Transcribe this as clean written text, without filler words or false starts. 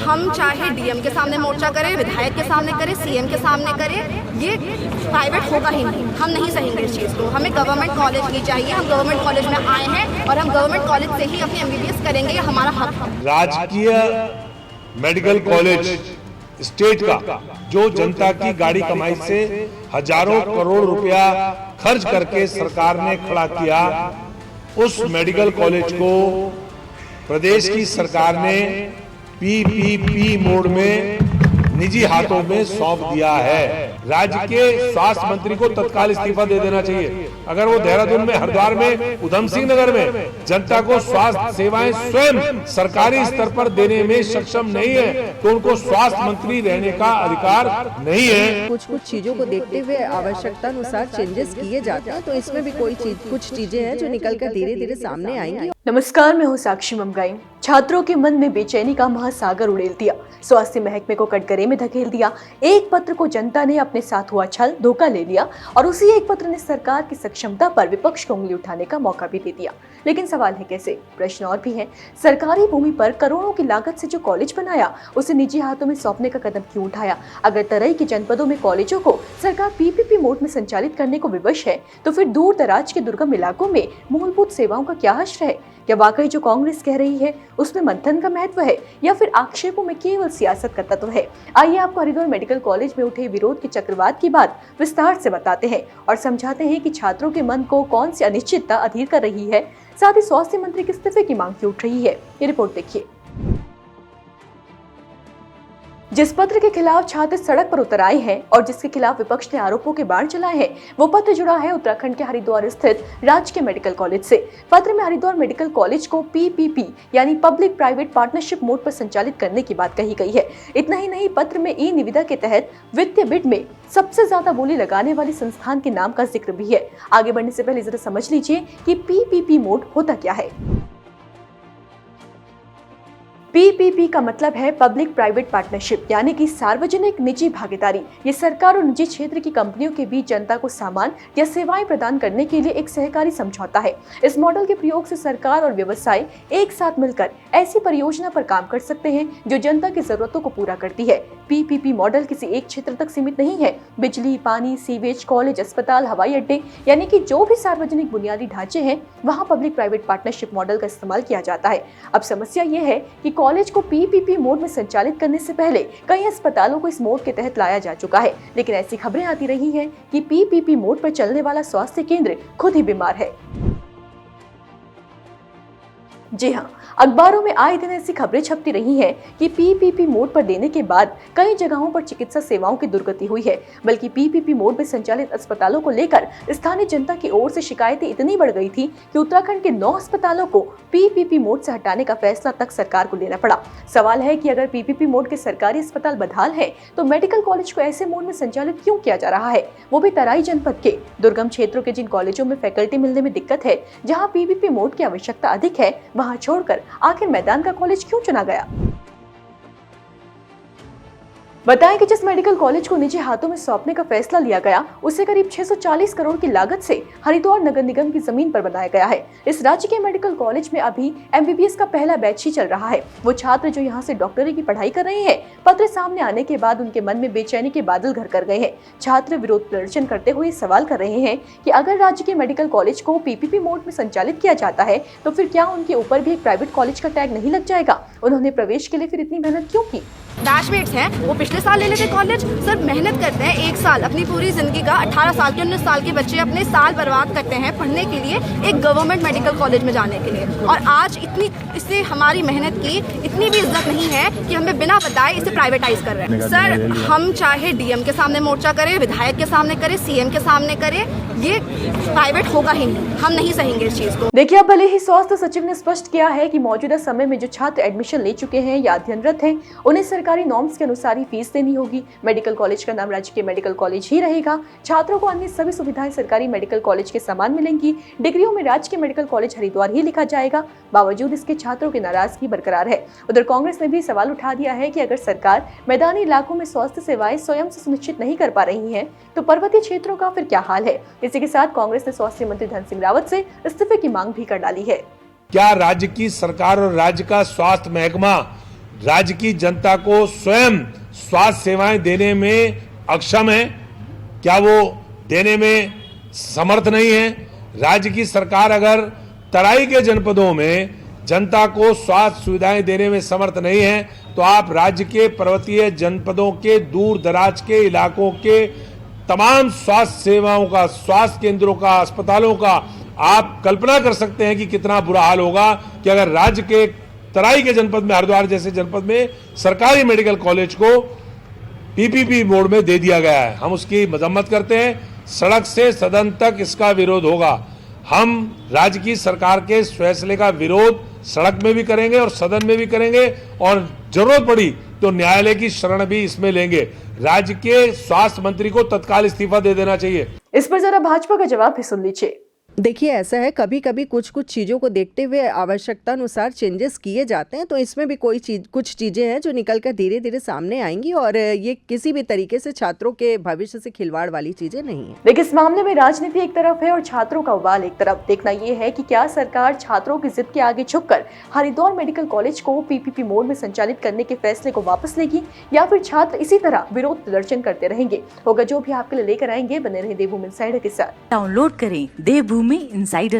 हम चाहे डीएम के सामने मोर्चा करें, विधायक के सामने करें, सीएम के सामने करें, ये प्राइवेट होगा ही नहीं। हम नहीं सहेंगे इस चीज़ को। हमें गवर्नमेंट कॉलेज ही चाहिए। हम गवर्नमेंट कॉलेज में आए हैं और हम गवर्नमेंट कॉलेज से ही अपनी एमबीबीएस करेंगे, ये हमारा हक है। राजकीय मेडिकल कॉलेज स्टेट का जो जनता की गाड़ी कमाई से हजारों करोड़ रुपया खर्च करके सरकार ने खड़ा किया, उस मेडिकल कॉलेज को प्रदेश की सरकार ने पीपीपी मोड में निजी हाथों में सौंप दिया है। राज्य के स्वास्थ्य मंत्री को तत्काल इस्तीफा दे देना चाहिए। अगर वो देहरादून में, हरिद्वार में, उधम सिंह नगर में जनता को स्वास्थ्य सेवाएं स्वयं सरकारी स्तर पर देने में सक्षम नहीं है, तो उनको स्वास्थ्य मंत्री रहने का अधिकार नहीं है। कुछ चीजों को देखते हुए आवश्यकता अनुसार चेंजेस किए जाते हैं, तो इसमें भी कुछ चीजें हैं जो निकलकर धीरे धीरे सामने आएंगी। नमस्कार, मैं हूँ साक्षी ममगाई। छात्रों के मन में बेचैनी का महासागर उड़ेल दिया, स्वास्थ्य महकमे को कटघरे में धकेल दिया। एक पत्र को जनता ने अपने साथ हुआ छल धोखा ले लिया और उसी एक पत्र ने सरकार की सक्षमता पर विपक्ष को उंगली उठाने का मौका भी दे दिया। लेकिन सवाल है कैसे? प्रश्न और भी है। सरकारी भूमि पर करोड़ों की लागत से जो कॉलेज बनाया, उसे निजी हाथों में सौंपने का कदम क्यों उठाया? अगर तराई के जनपदों में कॉलेजों को सरकार पीपीपी मोड में संचालित करने को विवश है, तो फिर दूर दराज के दुर्गम इलाकों में मूलभूत सेवाओं का क्या हश्र है? क्या वाकई जो कांग्रेस कह रही है उसमें मंथन का महत्व है, या फिर आक्षेपों में केवल सियासत का तत्व है? आइए आपको हरिद्वार मेडिकल कॉलेज में उठे विरोध के चक्रवात की बात विस्तार से बताते हैं और समझाते हैं कि छात्रों के मन को कौन सी अनिश्चितता अधीर कर रही है, साथ ही स्वास्थ्य मंत्री के इस्तीफे की मांग क्यों उठ रही है। ये रिपोर्ट देखिए। जिस पत्र के खिलाफ छात्र सड़क पर उतर आए हैं और जिसके खिलाफ विपक्ष ने आरोपों के बाढ़ चलाए हैं, वो पत्र जुड़ा है उत्तराखंड के हरिद्वार स्थित राजकीय मेडिकल कॉलेज से। पत्र में हरिद्वार मेडिकल कॉलेज को पीपीपी यानी पब्लिक प्राइवेट पार्टनरशिप मोड पर संचालित करने की बात कही गई है। इतना ही नहीं, पत्र में ई निविदा के तहत वित्तीय बिड में सबसे ज्यादा बोली लगाने वाली संस्थान के नाम का जिक्र भी है। आगे बढ़ने से पहले जरा समझ लीजिए कि पीपीपी मोड होता क्या है। पीपीपी का मतलब है पब्लिक प्राइवेट पार्टनरशिप, यानी कि सार्वजनिक निजी भागीदारी। ये सरकार और निजी क्षेत्र की कंपनियों के बीच जनता को सामान या सेवाएं प्रदान करने के लिए एक सहकारी समझौता है। इस मॉडल के प्रयोग से सरकार और व्यवसाय एक साथ मिलकर ऐसी परियोजना पर काम कर सकते हैं जो जनता की जरूरतों को पूरा करती है। पीपीपी मॉडल किसी एक क्षेत्र तक सीमित नहीं है। बिजली, पानी, सीवेज, कॉलेज, अस्पताल, हवाई अड्डे, यानी कि जो भी सार्वजनिक बुनियादी ढांचे हैं, वहाँ पब्लिक प्राइवेट पार्टनरशिप मॉडल का इस्तेमाल किया जाता है। अब समस्या ये है कि कॉलेज को पीपीपी मोड में संचालित करने से पहले कई अस्पतालों को इस मोड के तहत लाया जा चुका है, लेकिन ऐसी खबरें आती रही हैं कि पीपीपी मोड पर चलने वाला स्वास्थ्य केंद्र खुद ही बीमार है। जी हाँ, अखबारों में आए दिन ऐसी खबरें छपती रही हैं कि पीपीपी मोड पर देने के बाद कई जगहों पर चिकित्सा सेवाओं की दुर्गति हुई है। बल्कि पीपीपी मोड में संचालित अस्पतालों को लेकर स्थानीय जनता की ओर से शिकायतें इतनी बढ़ गई थी कि उत्तराखंड के 9 अस्पतालों को पीपीपी मोड से हटाने का फैसला तक सरकार को लेना पड़ा। सवाल है कि अगर पीपीपी मोड के सरकारी अस्पताल बदहाल है, तो मेडिकल कॉलेज को ऐसे मोड में संचालित क्यों किया जा रहा है, वो भी तराई जनपद के दुर्गम क्षेत्रों के जिन कॉलेजों में फैकल्टी मिलने में दिक्कत है, जहाँ पीपीपी मोड की आवश्यकता अधिक है, वहाँ छोड़कर आखिर मैदान का कॉलेज क्यों चुना गया? बताएं कि जिस मेडिकल कॉलेज को निजी हाथों में सौंपने का फैसला लिया गया, उसे करीब 640 करोड़ की लागत से हरिद्वार नगर निगम की जमीन पर बनाया गया है। इस राज्य के मेडिकल कॉलेज में अभी एमबीबीएस का पहला बैच ही चल रहा है। वो छात्र जो यहाँ से डॉक्टरी की पढ़ाई कर रहे हैं, पत्र सामने आने के बाद उनके मन में बेचैनी के बादल घर कर गए हैं। छात्र विरोध प्रदर्शन करते हुए सवाल कर रहे हैं कि अगर राज्य के मेडिकल कॉलेज को पीपीपी मोड में संचालित किया जाता है, तो फिर क्या उनके ऊपर भी एक प्राइवेट कॉलेज का टैग नहीं लग जाएगा? उन्होंने प्रवेश के लिए फिर इतनी मेहनत क्यों की? बैचमेट्स हैं, वो पिछले साल ले लेते कॉलेज। सर मेहनत करते हैं 1 साल, अपनी पूरी जिंदगी का 18 साल के 19 साल के बच्चे अपने साल बर्बाद करते हैं पढ़ने के लिए, एक गवर्नमेंट मेडिकल कॉलेज में जाने के लिए। और आज इतनी इससे हमारी मेहनत की इतनी भी इज्जत नहीं है कि हमें बिना बताए इसे प्राइवेटाइज कर रहे हैं। सर हम चाहे डीएम के सामने मोर्चा करें, विधायक के सामने करें, सीएम के सामने करें, ये प्राइवेट होगा ही नहीं। हम नहीं सहेंगे इस चीज को। देखिए, अब भले ही स्वास्थ्य सचिव ने स्पष्ट किया है कि मौजूदा समय में जो छात्र एडमिशन ले चुके हैं या अध्ययनरत हैं, उन्हें सरकारी नॉर्म्स के अनुसार ही फीस देनी होगी। मेडिकल कॉलेज का नाम राज्य के मेडिकल कॉलेज ही रहेगा। छात्रों को अन्य सभी सुविधाएं सरकारी मेडिकल कॉलेज के समान मिलेंगी। डिग्रियों में राज्य के मेडिकल कॉलेज हरिद्वार ही लिखा जाएगा। बावजूद इसके छात्रों की नाराजगी बरकरार है। उधर कांग्रेस ने भी सवाल उठा दिया है कि अगर सरकार मैदानी इलाकों में स्वास्थ्य सेवाएं स्वयं से सुनिश्चित नहीं कर पा रही है, तो पर्वतीय क्षेत्रों का फिर क्या हाल है? इसी के साथ कांग्रेस ने स्वास्थ्य मंत्री धन सिंह रावत से इस्तीफे की मांग भी कर डाली है। क्या राज्य की सरकार और राज्य का स्वास्थ्य महकमा राज्य की जनता को स्वयं स्वास्थ्य सेवाएं देने में अक्षम है? क्या वो देने में समर्थ नहीं है? राज्य की सरकार अगर तराई के जनपदों में जनता को स्वास्थ्य सुविधाएं देने में समर्थ नहीं है, तो आप राज्य के पर्वतीय जनपदों के दूर दराज के इलाकों के तमाम स्वास्थ्य सेवाओं का, स्वास्थ्य केंद्रों का, अस्पतालों का आप कल्पना कर सकते हैं कि कितना बुरा हाल होगा कि अगर राज्य के तराई के जनपद में, हरिद्वार जैसे जनपद में सरकारी मेडिकल कॉलेज को पीपीपी मोड में दे दिया गया है। हम उसकी मजम्मत करते हैं। सड़क से सदन तक इसका विरोध होगा। हम राज्य की सरकार के इस फैसले का विरोध सड़क में भी करेंगे और सदन में भी करेंगे, और जरूरत पड़ी तो न्यायालय की शरण भी इसमें लेंगे। राज्य के स्वास्थ्य मंत्री को तत्काल इस्तीफा दे देना चाहिए। इस पर जरा भाजपा का जवाब भी सुन लीजिए। देखिए, ऐसा है, कभी कभी कुछ चीज़ों को देखते हुए आवश्यकता अनुसार चेंजेस किए जाते हैं, तो इसमें भी कुछ चीज़ें हैं जो निकल कर धीरे धीरे सामने आएंगी, और ये किसी भी तरीके से छात्रों के भविष्य से खिलवाड़ वाली चीज़ें नहीं है। देखिए, इस मामले में राजनीति एक तरफ है और छात्रों का उबाल एक तरफ। देखना ये है कि क्या सरकार छात्रों की जिद के आगे झुककर हरिद्वार मेडिकल कॉलेज को पीपीपी मोड में संचालित करने के फैसले को वापस लेगी, या फिर छात्र इसी तरह विरोध प्रदर्शन करते रहेंगे। होगा जो भी आपके लिए लेकर आएंगे। बने रहे देवभूमि इनसाइडर के साथ। डाउनलोड करें देवभूमि इनसाइडर